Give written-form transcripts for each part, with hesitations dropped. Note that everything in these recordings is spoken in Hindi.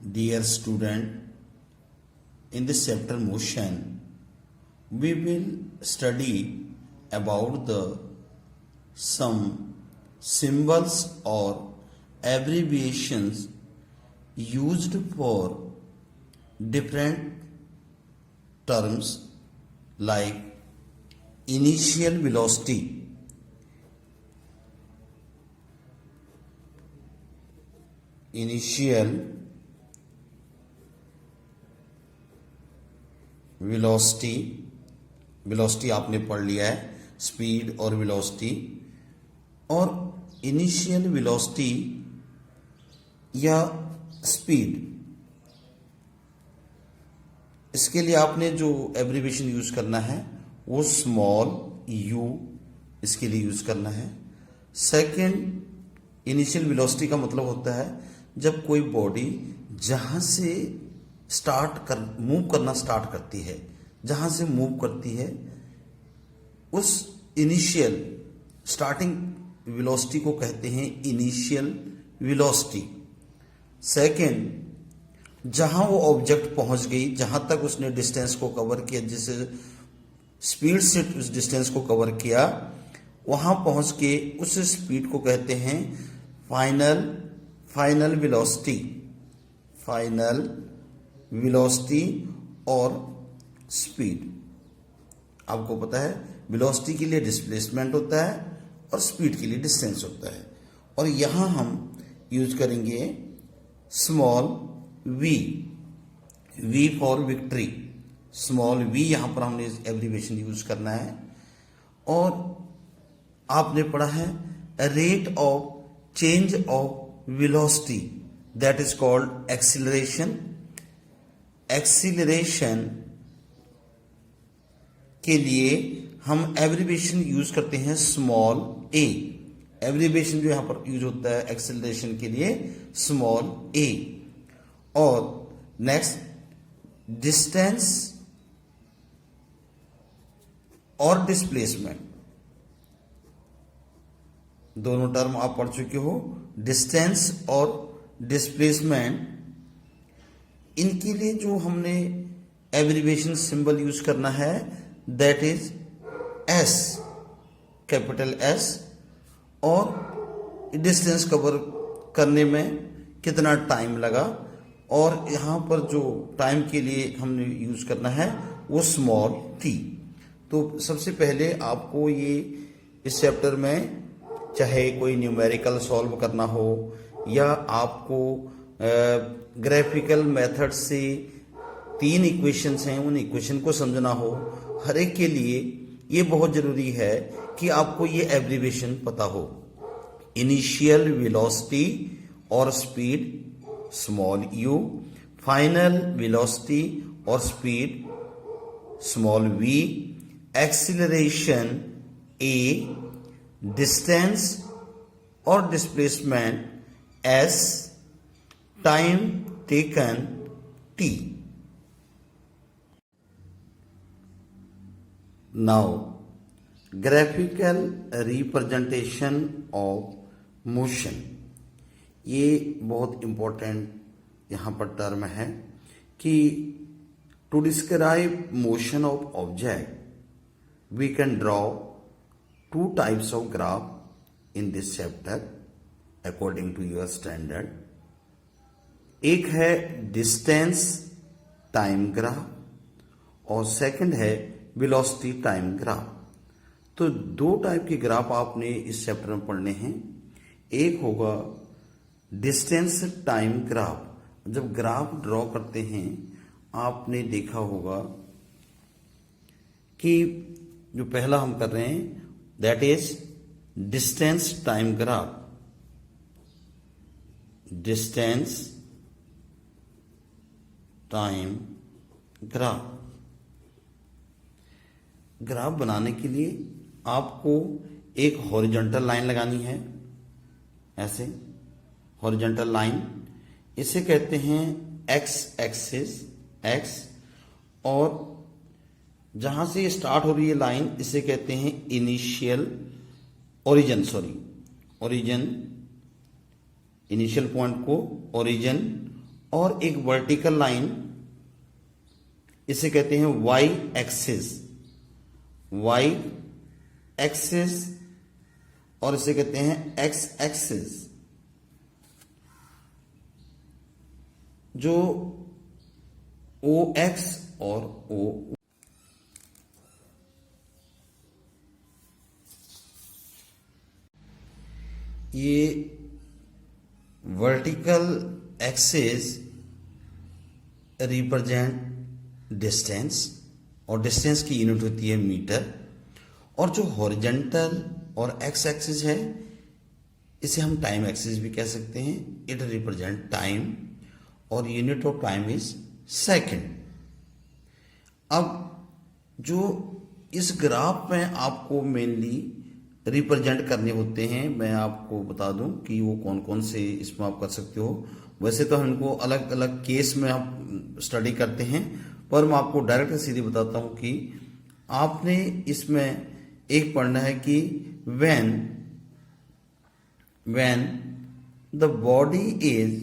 Dear student, in this chapter motion, we will study about the some symbols or abbreviations used for different terms like initial velocity, initial velocity, velocity आपने पढ़ लिया है, स्पीड और वेलोसिटी। और इनिशियल वेलोसिटी या स्पीड, इसके लिए आपने जो एब्रिविएशन यूज करना है वो स्मॉल यू इसके लिए यूज करना है। सेकंड, इनिशियल वेलोसिटी का मतलब होता है जब कोई बॉडी जहां से मूव करना स्टार्ट करती है, जहां से मूव करती है उस इनिशियल स्टार्टिंग वेलोसिटी को कहते हैं इनिशियल वेलोसिटी। सेकंड, जहां वो ऑब्जेक्ट पहुंच गई, जहां तक उसने डिस्टेंस को कवर किया, जिसे स्पीड से उस डिस्टेंस को कवर किया, वहां पहुंच के उस स्पीड को कहते हैं फाइनल वेलोसिटी, फाइनल वेलोसिटी और स्पीड। आपको पता है वेलोसिटी के लिए डिस्प्लेसमेंट होता है और स्पीड के लिए डिस्टेंस होता है। और यहां हम यूज करेंगे small V, V for victory, small V यहां पर हमने एब्रिविएशन यूज करना है। और आपने पढ़ा है rate of change of velocity, that is called acceleration. Acceleration के लिए हम एब्रिविएशन यूज करते हैं स्मॉल ए। एब्रिविएशन जो यहां पर यूज होता है एक्सीलरेशन के लिए स्मॉल ए। और नेक्स्ट, डिस्टेंस और डिस्प्लेसमेंट, दोनों टर्म आप पढ़ चुके हो। डिस्टेंस और डिस्प्लेसमेंट, इनके लिए जो हमने एब्रिविएशन सिंबल यूज करना है that is S, capital S. और डिस्टेंस कवर करने में कितना टाइम लगा, और यहां पर जो टाइम के लिए हमने यूज करना है वो स्मॉल टी। तो सबसे पहले आपको ये इस चैप्टर में चाहे कोई न्यूमेरिकल सॉल्व करना हो या आपको ग्राफिकल मेथड से 3 इक्वेशंस हैं उन इक्वेशन को समझना हो, हर एक के लिए ये बहुत जरूरी है कि आपको ये एब्रिविएशन पता हो। इनिशियल वेलोसिटी और speed small u, final velocity और speed small v, acceleration a, distance और displacement s, time taken t. Now graphical representation of motion, ये बहुत इंपॉर्टेंट यहां पर टर्म है कि to describe motion of object we can draw 2 types of graph in this chapter according to your standard. एक है डिस्टेंस टाइम ग्राफ और सेकंड है वेलोसिटी टाइम ग्राफ। तो 2 टाइप के ग्राफ आपने इस चैप्टर में पढ़ने हैं। एक होगा डिस्टेंस टाइम ग्राफ। जब ग्राफ ड्रॉ करते हैं आपने देखा होगा कि जो पहला हम कर रहे हैं that is distance time graph. Distance time graph, graph बनाने के लिए आपको एक हॉरिजॉन्टल लाइन लगानी है, ऐसे हॉरिजॉन्टल लाइन, इसे कहते हैं एक्स एक्सिस, एक्स। और जहां से ये स्टार्ट हो रही है लाइन इसे कहते हैं इनिशियल ओरिजिन, इनिशियल पॉइंट को ओरिजिन, और एक वर्टिकल लाइन, इसे कहते हैं वाई एक्सिस, वाई एक्सिस, और इसे कहते हैं एक्स एक्सिस। जो ओ एक्स और ओ, ये वर्टिकल एक्सिस रिप्रेजेंट डिस्टेंस, और डिस्टेंस की यूनिट होती है मीटर। और जो हॉरिजॉन्टल और एक्स एक्सिस है, इसे हम टाइम एक्सिस भी कह सकते हैं। इट रिप्रेजेंट टाइम और unit of time is second. अब जो इस ग्राफ में आपको मेनली रिप्रेजेंट करने होते हैं, मैं आपको बता दूं कि वो कौन कौन से इसमें आप कर सकते हो। वैसे तो हम इनको अलग अलग केस में आप स्टडी करते हैं, पर मैं आपको डायरेक्ट सीधे बताता हूं कि आपने इसमें एक पढ़ना है कि when the body is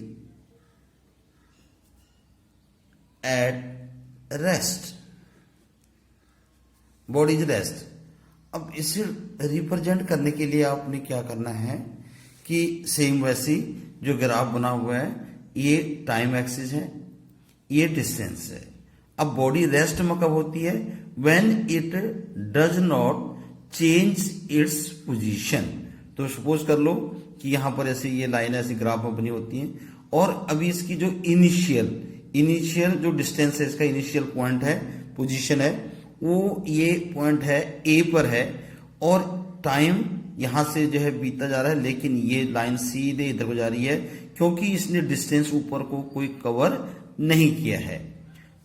at rest, body is rest. अब इसे रिप्रेजेंट करने के लिए आपने क्या करना है कि सेम वैसी जो ग्राफ बना हुआ है, ये टाइम एक्सिस है, ये डिस्टेंस है। अब बॉडी रेस्ट में कब होती है? When it does not change its position. तो सपोज कर लो कि यहां पर ऐसे ये लाइन ऐसी ग्राफ में बनी होती है, और अभी इसकी जो इनिशियल जो डिस्टेंस है, इसका इनिशियल पॉइंट है, पोजीशन है, वो ये पॉइंट है ए पर है, और टाइम यहां से जो है बीता जा रहा है, लेकिन ये लाइन सीधे इधर को जा रही है क्योंकि इसने डिस्टेंस ऊपर को कोई कवर नहीं किया है।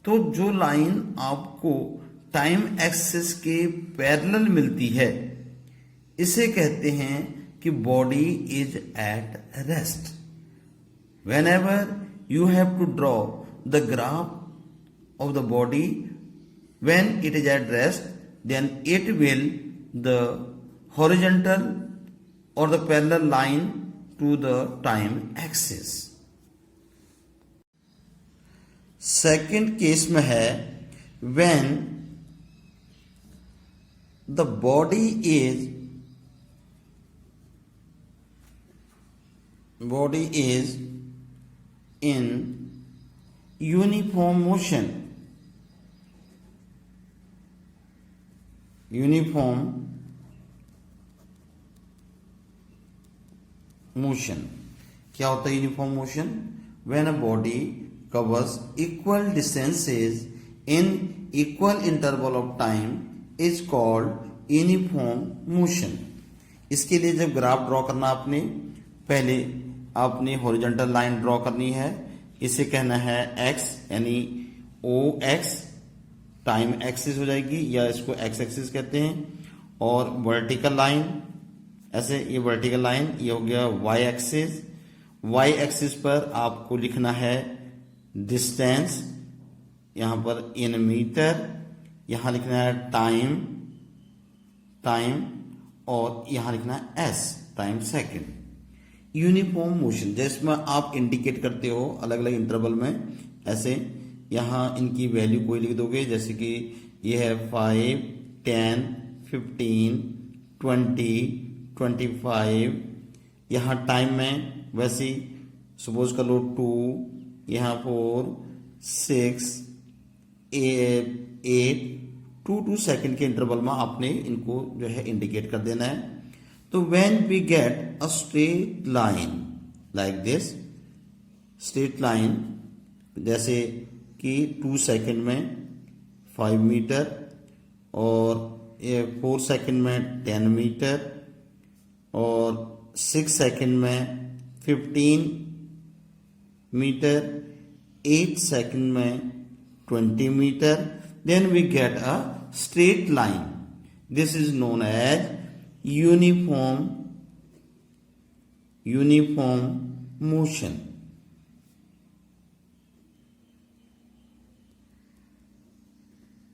तो जो लाइन आपको टाइम एक्सिस के पैरेलल मिलती है, इसे कहते हैं कि body is at rest. Whenever you have to draw the graph of the body when it is at rest, then it will the horizontal or the parallel line to the time axis. Second case में है when the body is in uniform motion, uniform motion. क्या होता है uniform motion? When a body covers equal distances in equal interval of time is called uniform motion. इसके लिए जब ग्राफ ड्रॉ करना, आपने पहले आपने हॉरिजॉन्टल लाइन ड्रॉ करनी है, इसे कहना है एक्स, यानी ओ एक्स टाइम एक्सिस हो जाएगी, या इसको एक्स एक्सिस कहते हैं। और वर्टिकल लाइन ऐसे, ये वर्टिकल लाइन, ये हो गया वाई एक्सिस। वाई एक्सिस पर आपको लिखना है डिस्टेंस, यहां पर इन मीटर, यहां लिखना है टाइम, और यहां लिखना है S, time second. Uniform motion जिसमें आप इंडिकेट करते हो अलग अलग इंटरवल में, ऐसे यहां इनकी वैल्यू कोई लिख दोगे, जैसे कि ये है 5, 10, 15, 20, 25। यहां टाइम में वैसी सपोज कर लो 2, यहां 4, 6, 8, 2 सेकंड के इंटरवल में आपने इनको जो है इंडिकेट कर देना है। तो when we get a straight line like this, straight line जैसे कि 2 सेकंड में 5 मीटर, और 4 सेकंड में 10 मीटर, और 6 सेकंड में 15 मीटर, 8 सेकंड में 20 metre, then we get a straight line. This is known as uniform motion.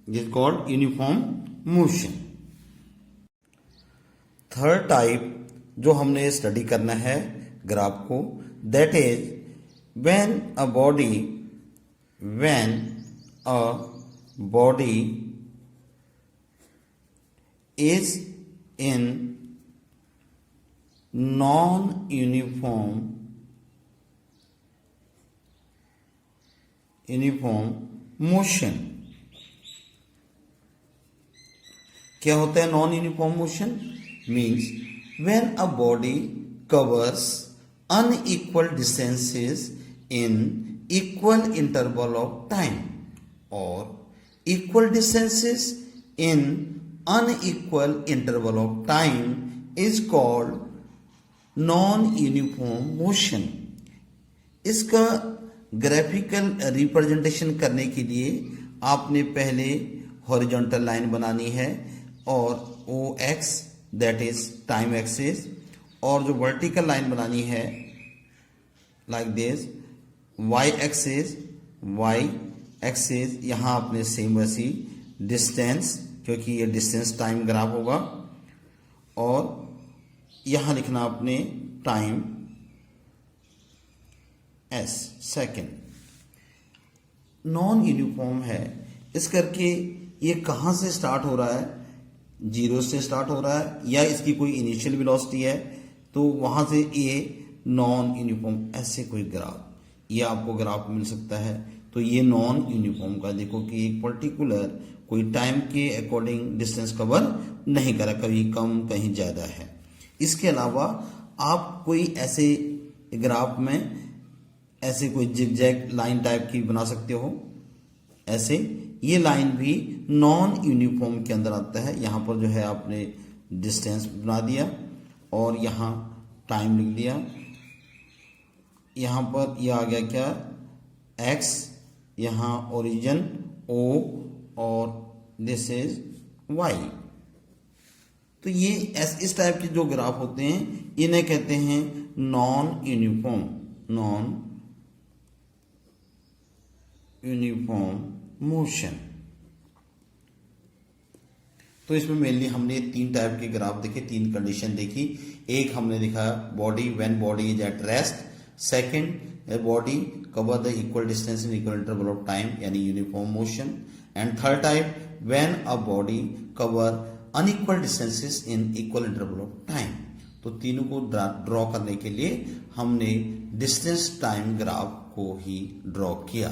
This is called uniform motion. Third type जो हमने स्टडी करना है ग्राफ को, that is when a body is in non-uniform motion. क्या होता है non uniform motion? Means when a body covers unequal distances in equal interval of time or equal distances in unequal interval of time is called non-uniform motion. इसका ग्राफिकल रिप्रेजेंटेशन करने के लिए आपने पहले हॉरिजॉन्टल लाइन बनानी है और O X that is time axis, और जो वर्टिकल लाइन बनानी है लाइक दिस वाई एक्सिस यहाँ आपने सेम वैसी डिस्टेंस, क्योंकि ये डिस्टेंस टाइम ग्राफ होगा, और यहाँ लिखना आपने time S second. Non uniform है इस करके ये कहाँ से स्टार्ट हो रहा है? जीरो से स्टार्ट हो रहा है या इसकी कोई इनिशियल वेलोसिटी है, तो वहाँ से ये नॉन यूनिफॉर्म ऐसे कोई ग्राफ ये आपको ग्राफ मिल सकता है. तो ये नॉन यूनिफॉर्म का देखो कि एक पर्टिकुलर कोई टाइम के अकॉर्डिंग डिस्टेंस कवर नहीं करा, कभी कम कहीं ज़्यादा है. इसके अलावा आप कोई ऐसे ग्राफ में ऐसे कोई जिगजैग लाइन टाइप की बना सकते हो. ऐसे ये लाइन भी नॉन यूनिफॉर्म के अंदर आता है. यहाँ पर जो है आपने डिस्टेंस बना दिया और यहाँ टाइम लिख दिया. यहाँ पर ये आ गया क्या? एक्स, यहाँ ओरिजिन ओ और दिस इज वाई. तो ये इस टाइप के जो ग्राफ होते हैं इन्हें कहते हैं नॉन यूनिफॉर्म मोशन. तो इसमें मेनली हमने तीन टाइप के ग्राफ देखे, तीन कंडीशन देखी. एक हमने देखा body when body is at rest, second body cover the equal distance in equal interval of time यानी uniform motion, and third type when a body cover unequal distances in equal interval of time. तो तीनों को ड्रॉ करने के लिए हमने डिस्टेंस टाइम ग्राफ को ही ड्रॉ किया.